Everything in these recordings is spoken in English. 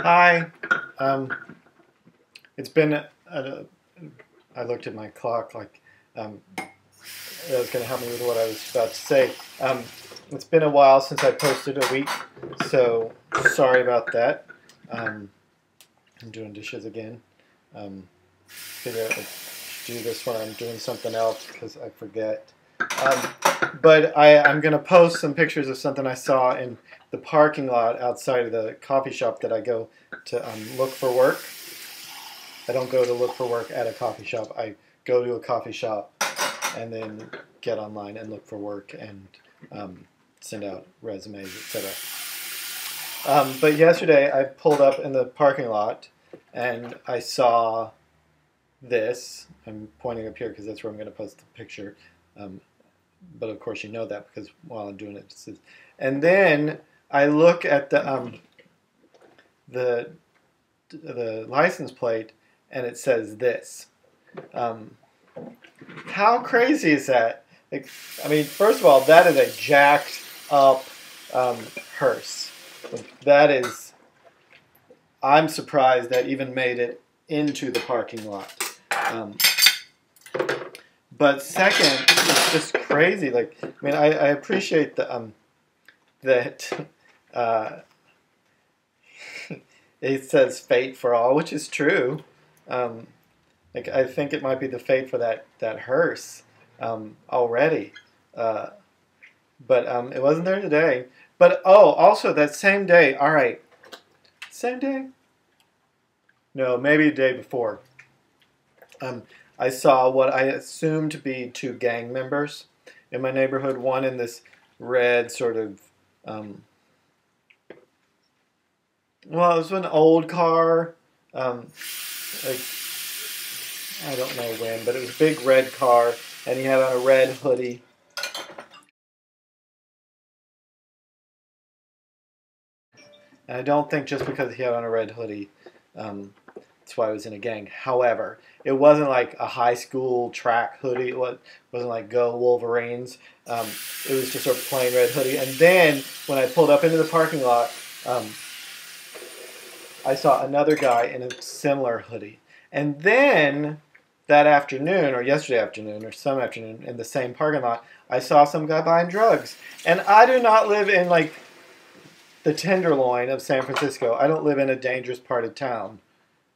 Hi. Um, it's been. I looked at my clock like that was going to help me with what I was about to say. It's been a while since I posted a week, so sorry about that. I'm doing dishes again. Figure out to do this when I'm doing something else because I forget. But I'm going to post some pictures of something I saw in the parking lot outside of the coffee shop that I go to look for work. I don't go to look for work at a coffee shop. I go to a coffee shop and then get online and look for work and send out resumes, etc. But yesterday I pulled up in the parking lot and I saw this. I'm pointing up here because that's where I'm going to post the picture. But of course you know that because while I'm doing it, and then I look at the license plate and it says this. How crazy is that? Like, I mean, first of all, that is a jacked up hearse. That is. I'm surprised that even made it into the parking lot. But second, it's just crazy. Like, I mean, I appreciate that it says "fate for all," which is true. Like, I think it might be the fate for that hearse already, but it wasn't there today. But also that same day. All right, same day. No, maybe the day before. I saw what I assumed to be two gang members in my neighborhood. One in this red sort of, well, it was an old car. Like, I don't know when, but it was a big red car, and he had on a red hoodie. And I don't think just because he had on a red hoodie, that's why I was in a gang. However, it wasn't like a high school track hoodie. It wasn't like Go Wolverines. It was just a plain red hoodie. And then when I pulled up into the parking lot, I saw another guy in a similar hoodie. And then that afternoon, or yesterday afternoon, or some afternoon, in the same parking lot, I saw some guy buying drugs. And I do not live in like the Tenderloin of San Francisco. I don't live in a dangerous part of town.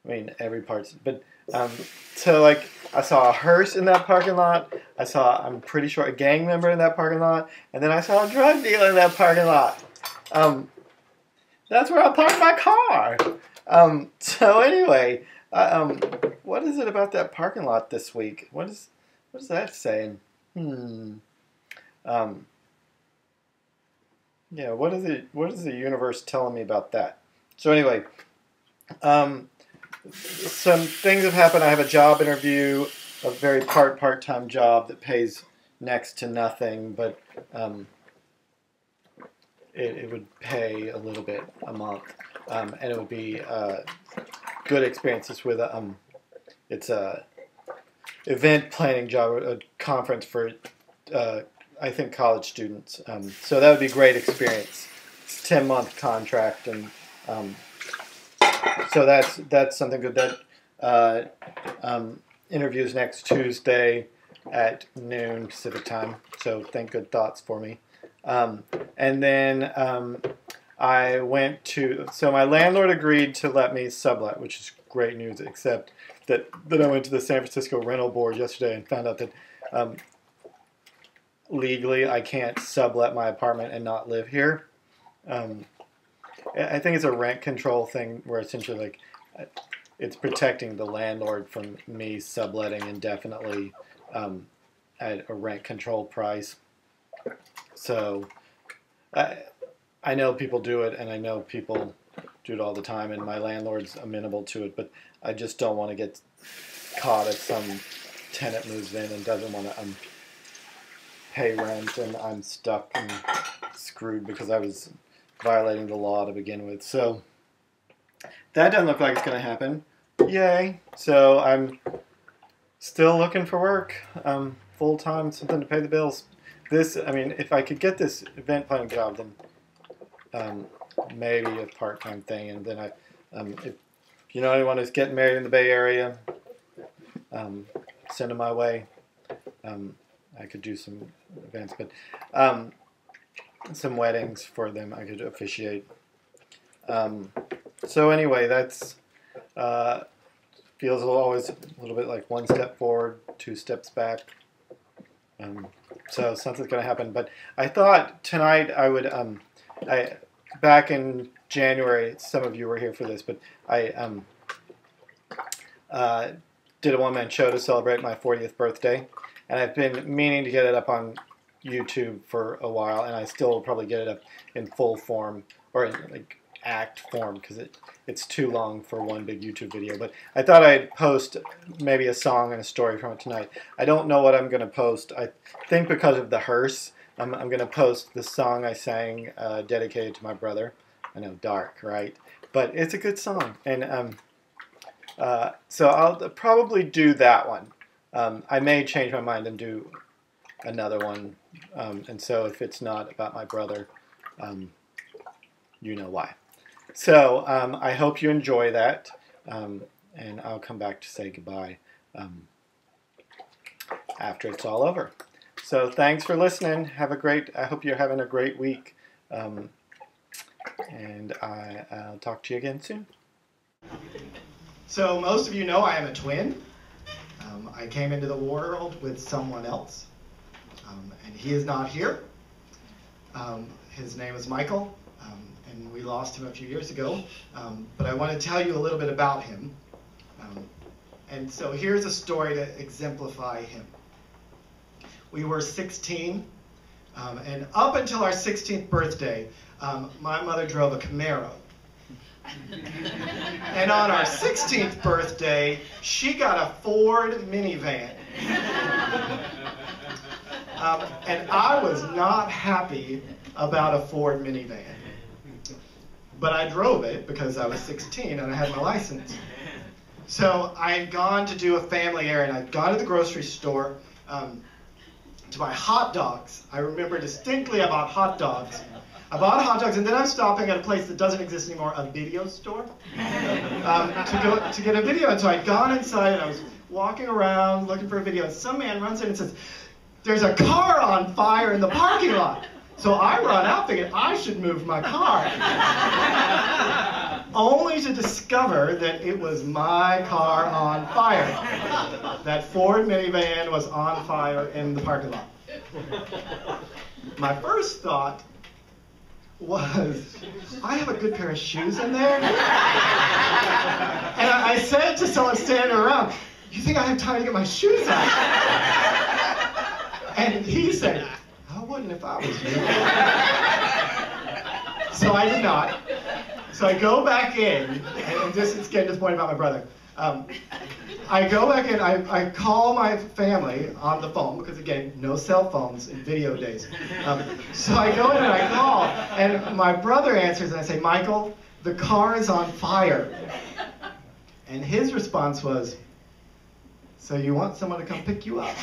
I mean, every part's, but so like I saw a hearse in that parking lot. I saw, I'm pretty sure, a gang member in that parking lot, and then I saw a drug dealer in that parking lot. That's where I parked my car. So anyway, what is it about that parking lot this week? What is that saying? Yeah, what is the universe telling me about that? So anyway, some things have happened. I have a job interview, a very part-time job that pays next to nothing, but it would pay a little bit a month, and it would be good experiences with it's a event planning job, a conference for I think college students. So that would be a great experience. It's a 10-month contract, and so that's something good. That interviews next Tuesday at noon Pacific time. So think good thoughts for me. And then I went to, so my landlord agreed to let me sublet, which is great news, except that I went to the San Francisco Rental Board yesterday and found out that legally I can't sublet my apartment and not live here. I think it's a rent control thing where essentially like it's protecting the landlord from me subletting indefinitely at a rent control price. So I know people do it, and I know people do it all the time, and my landlord's amenable to it, but I just don't want to get caught if some tenant moves in and doesn't want to pay rent, and I'm stuck and screwed because I was violating the law to begin with. So that doesn't look like it's going to happen. Yay. So I'm still looking for work, full-time, something to pay the bills. I mean, if I could get this event planning job, then maybe a part-time thing, and then If you know anyone who's getting married in the Bay Area, send them my way. I could do some events, but some weddings for them I could officiate. So anyway, that's feels always a little bit like one step forward, two steps back. So something's going to happen. But I thought tonight I would, back in January, some of you were here for this, but I did a one-man show to celebrate my 40th birthday. And I've been meaning to get it up on YouTube for a while, and I still will probably get it up in full form, or in like act form, because it's too long for one big YouTube video. But I thought I'd post maybe a song and a story from it tonight. I don't know what I'm going to post. I think because of the hearse, I'm going to post the song I sang dedicated to my brother. I know, dark, right? But it's a good song. And so I'll probably do that one. I may change my mind and do another one. And so if it's not about my brother, you know why. So I hope you enjoy that, and I'll come back to say goodbye after it's all over. So thanks for listening. I hope you're having a great week, and I'll talk to you again soon. So most of you know I am a twin. I came into the world with someone else, and he is not here. His name is Michael. And we lost him a few years ago, but I want to tell you a little bit about him. And so here's a story to exemplify him. We were 16, and up until our 16th birthday, my mother drove a Camaro. And on our 16th birthday, she got a Ford minivan. And I was not happy about a Ford minivan. But I drove it because I was 16 and I had my license. So I had gone to do a family errand. I'd gone to the grocery store to buy hot dogs. I remember distinctly I bought hot dogs. I bought hot dogs, and then I'm stopping at a place that doesn't exist anymore, a video store, to get a video. And so I'd gone inside, and I was walking around looking for a video, and some man runs in and says, "There's a car on fire in the parking lot." So I run out thinking I should move my car, only to discover that it was my car on fire. That Ford minivan was on fire in the parking lot. My first thought was, I have a good pair of shoes in there. And I said to someone standing around, "You think I have time to get my shoes out?" And he said, "I wouldn't if I was you." So I did not. So I go back in, and this is getting to the point about my brother. I go back in, I call my family on the phone, because again, no cell phones in video days. So I go in and I call, and my brother answers, and I say, "Michael, the car is on fire." And his response was, "So you want someone to come pick you up?"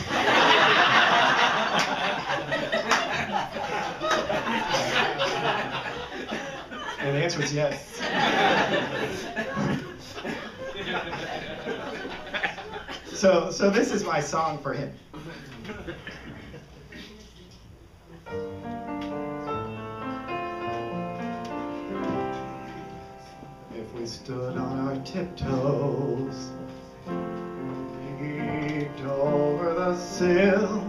And the answer is yes. So this is my song for him. If we stood on our tiptoes, peeked over the sill,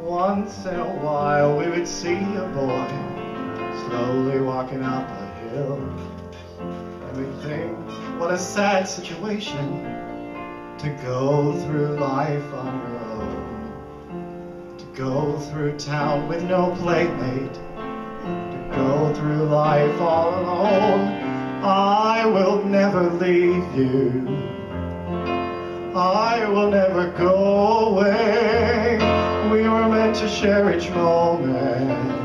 once in a while we would see a boy slowly walking up a hill, and we'd think, what a sad situation to go through life on your own, to go through town with no playmate, to go through life all alone. I will never leave you, I will never go away. We were meant to share each moment,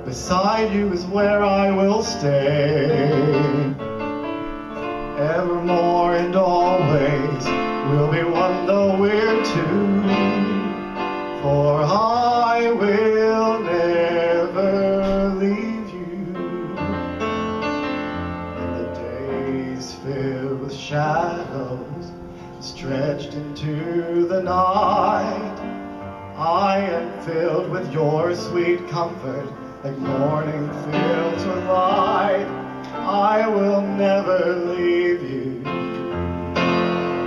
beside you is where I will stay. Evermore and always, we'll be one though we're two, for I will never leave you. And the waves filled with shadows stretched into the night. I am filled with your sweet comfort, like morning fills with light. I will never leave you.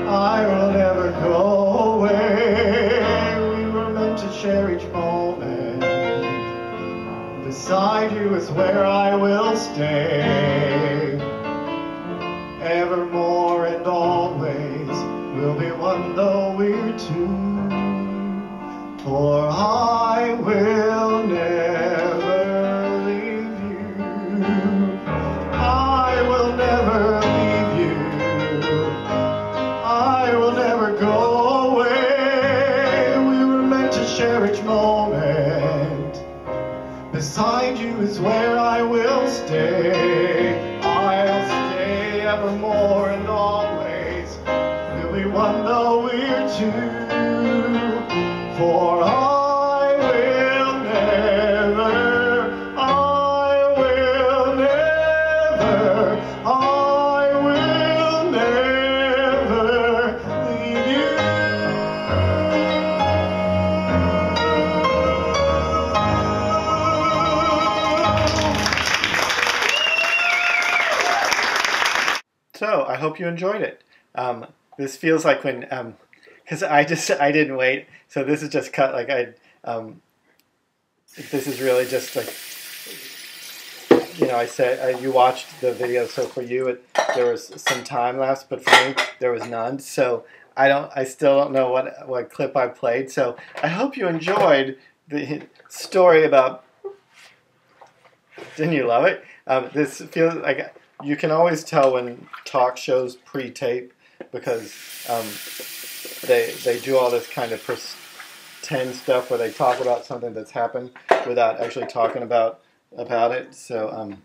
I will never go away. We were meant to share each moment. Beside you is where I will stay. Evermore and always we'll be one though we're two. For I will never leave you. I will never leave you. I will never go away. We were meant to share each moment. Beside you is where I will stay. I'll stay evermore and always. We'll be one though we're two. For I will never leave you. So I hope you enjoyed it. This feels like when, because I didn't wait. So this is just cut like this is really just like, you know, I said you watched the video, so for you there was some time lapse, but for me there was none. So I still don't know what clip I played. So I hope you enjoyed the story about. Didn't you love it? This feels like you can always tell when talk shows pre-tape because they do all this kind of pretend stuff where they talk about something that's happened without actually talking about it. So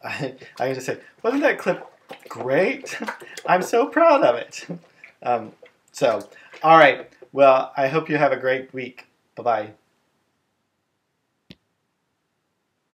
I can just say, wasn't that clip great? I'm so proud of it. So, all right. Well, I hope you have a great week. Bye-bye.